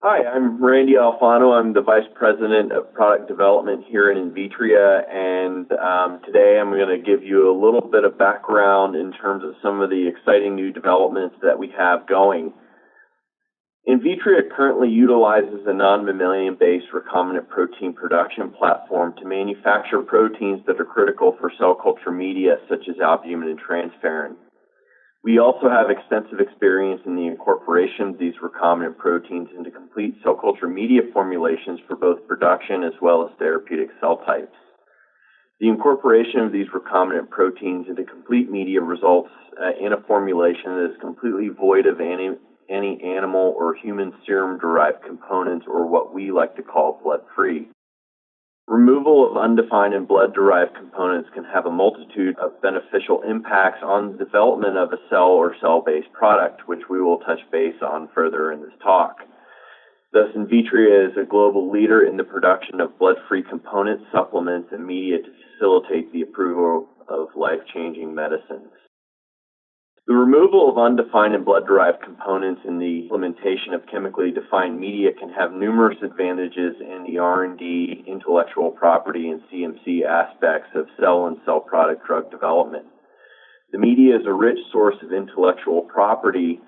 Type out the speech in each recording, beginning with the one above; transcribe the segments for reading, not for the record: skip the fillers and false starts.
Hi, I'm Randy Alfano. I'm the Vice President of Product Development here in Invitria, and today I'm going to give you a little bit of background in terms of some of the exciting new developments that we have going. Invitria currently utilizes a non-mammalian-based recombinant protein production platform to manufacture proteins that are critical for cell culture media such as albumin and transferrin. We also have extensive experience in the incorporation of these recombinant proteins into complete cell culture media formulations for both production as well as therapeutic cell types. The incorporation of these recombinant proteins into complete media results in a formulation that is completely void of any animal or human serum-derived components, or what we like to call blood-free. Removal of undefined and blood-derived components can have a multitude of beneficial impacts on the development of a cell or cell-based product, which we will touch base on further in this talk. Thus, Invitria is a global leader in the production of blood-free components, supplements, and media to facilitate the approval of life-changing medicines. The removal of undefined and blood-derived components in the implementation of chemically defined media can have numerous advantages in the R&D, intellectual property, and CMC aspects of cell and cell product drug development. The media is a rich source of intellectual property.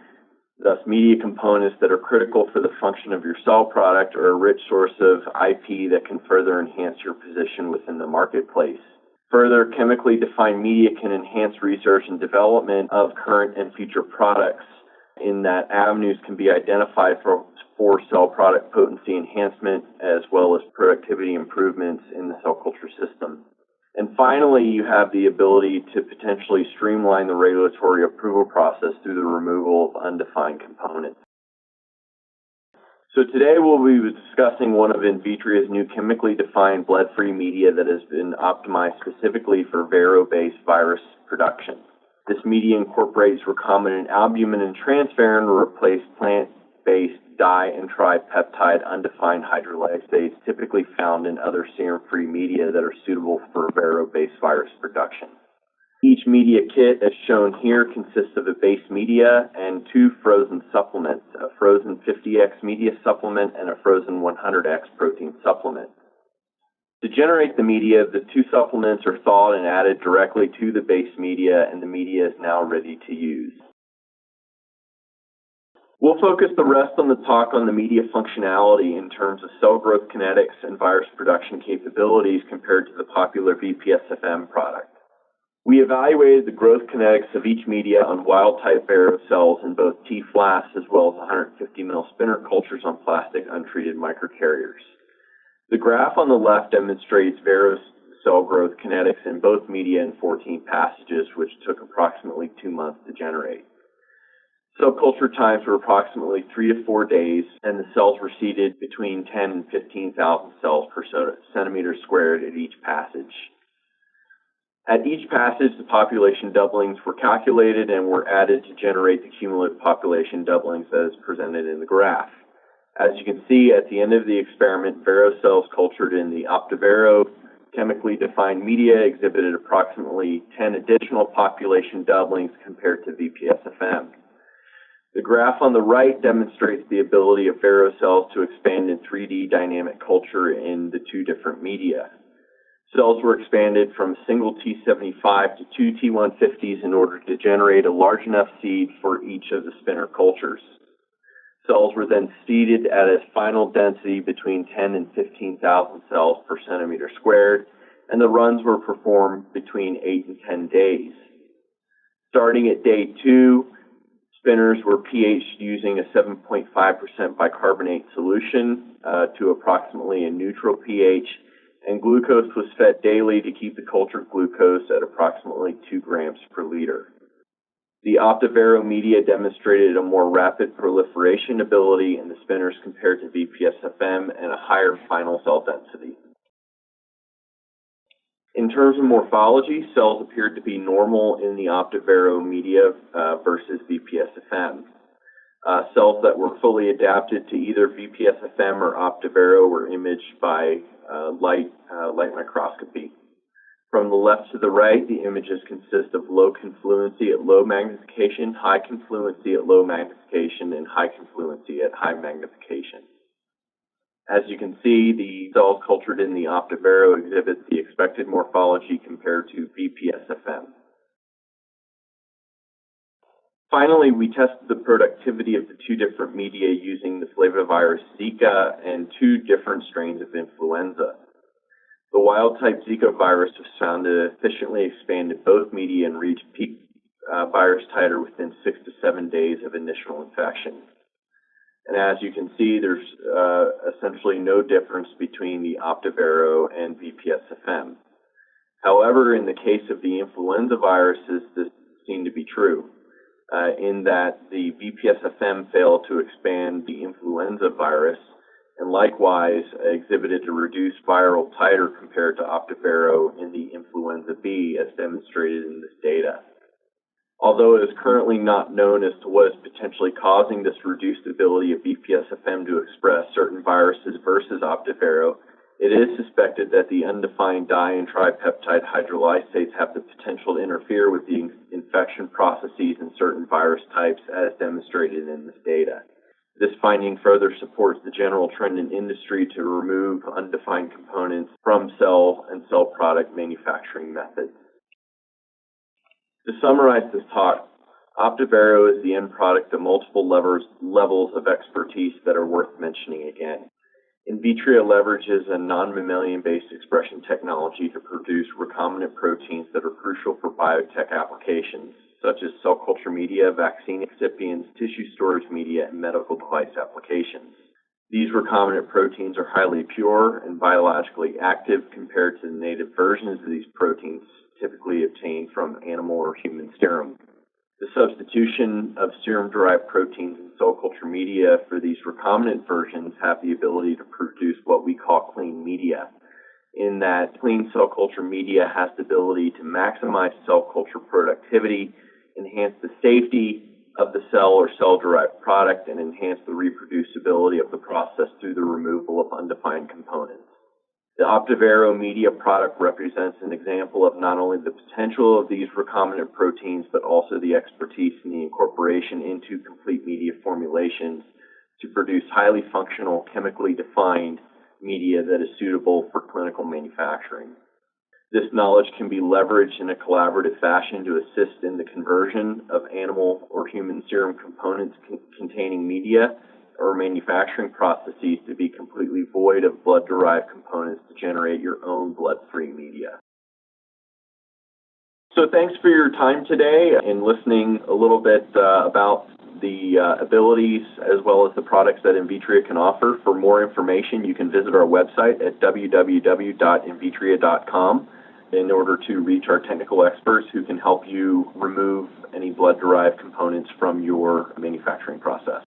Thus, media components that are critical for the function of your cell product are a rich source of IP that can further enhance your position within the marketplace. Further, chemically defined media can enhance research and development of current and future products, in that avenues can be identified for cell product potency enhancement as well as productivity improvements in the cell culture system. And finally, you have the ability to potentially streamline the regulatory approval process through the removal of undefined components. So today we'll be discussing one of Invitria's new chemically defined blood-free media that has been optimized specifically for vero-based virus production. This media incorporates recombinant albumin and transferrin to replace plant-based di- and tripeptide undefined hydrolysates typically found in other serum-free media that are suitable for vero-based virus production. Each media kit, as shown here, consists of a base media and two frozen supplements, a frozen 50x media supplement and a frozen 100x protein supplement. To generate the media, the two supplements are thawed and added directly to the base media, and the media is now ready to use. We'll focus the rest on the talk on the media functionality in terms of cell growth kinetics and virus production capabilities compared to the popular VPSFM product. We evaluated the growth kinetics of each media on wild-type vero cells in both T-flasks as well as 150 ml spinner cultures on plastic untreated microcarriers. The graph on the left demonstrates vero cell growth kinetics in both media in 14 passages, which took approximately 2 months to generate. Cell culture times were approximately 3 to 4 days, and the cells were seeded between 10 and 15,000 cells per centimeter squared at each passage. At each passage, the population doublings were calculated and were added to generate the cumulative population doublings that is presented in the graph. As you can see, at the end of the experiment, vero cells cultured in the OptiVero chemically defined media exhibited approximately 10 additional population doublings compared to VPSFM. The graph on the right demonstrates the ability of vero cells to expand in 3D dynamic culture in the two different media. Cells were expanded from a single T75 to two T150s in order to generate a large enough seed for each of the spinner cultures. Cells were then seeded at a final density between 10 and 15,000 cells per centimeter squared, and the runs were performed between 8 and 10 days. Starting at day 2, spinners were pH'd using a 7.5% bicarbonate solution to approximately a neutral pH, and glucose was fed daily to keep the cultured glucose at approximately 2 grams per liter. The OptiVero media demonstrated a more rapid proliferation ability in the spinners compared to VPSFM and a higher final cell density. In terms of morphology, cells appeared to be normal in the OptiVero media versus VPSFM. Cells that were fully adapted to either VPSFM or OptiVero were imaged by light microscopy. From the left to the right, the images consist of low confluency at low magnification, high confluency at low magnification, and high confluency at high magnification. As you can see, the cells cultured in the vero exhibit the expected morphology compared to VPSFM. Finally, we tested the productivity of the two different media using the flavivirus Zika and two different strains of influenza. The wild-type Zika virus was found to efficiently expand in both media and reach peak virus titer within 6 to 7 days of initial infection. And as you can see, there's essentially no difference between the vero and VPSFM. However, in the case of the influenza viruses, this seemed to be true, in that the VPSFM failed to expand the influenza virus and likewise exhibited a reduced viral titer compared to vero in the influenza B, as demonstrated in this data. Although it is currently not known as to what is potentially causing this reduced ability of VPSFM to express certain viruses versus vero, it is suspected that the undefined di- and tripeptide hydrolysates have the potential to interfere with the infection processes in certain virus types, as demonstrated in this data. This finding further supports the general trend in industry to remove undefined components from cell and cell product manufacturing methods. To summarize this talk, vero is the end product of multiple levels of expertise that are worth mentioning again. Invitria leverages a non-mammalian-based expression technology to produce recombinant proteins that are crucial for biotech applications, such as cell culture media, vaccine excipients, tissue storage media, and medical device applications. These recombinant proteins are highly pure and biologically active compared to the native versions of these proteins typically obtained from animal or human serum. The substitution of serum-derived proteins in cell culture media for these recombinant versions have the ability to produce what we call clean media, in that clean cell culture media has the ability to maximize cell culture productivity, enhance the safety of the cell or cell-derived product, and enhance the reproducibility of the process through the removal of undefined components. The vero media product represents an example of not only the potential of these recombinant proteins, but also the expertise in the incorporation into complete media formulations to produce highly functional, chemically defined media that is suitable for clinical manufacturing. This knowledge can be leveraged in a collaborative fashion to assist in the conversion of animal or human serum components containing media or manufacturing processes to be completely void of blood-derived components to generate your own blood-free media. So thanks for your time today in listening a little bit about the abilities as well as the products that Invitria can offer. For more information, you can visit our website at www.invitria.com in order to reach our technical experts who can help you remove any blood-derived components from your manufacturing process.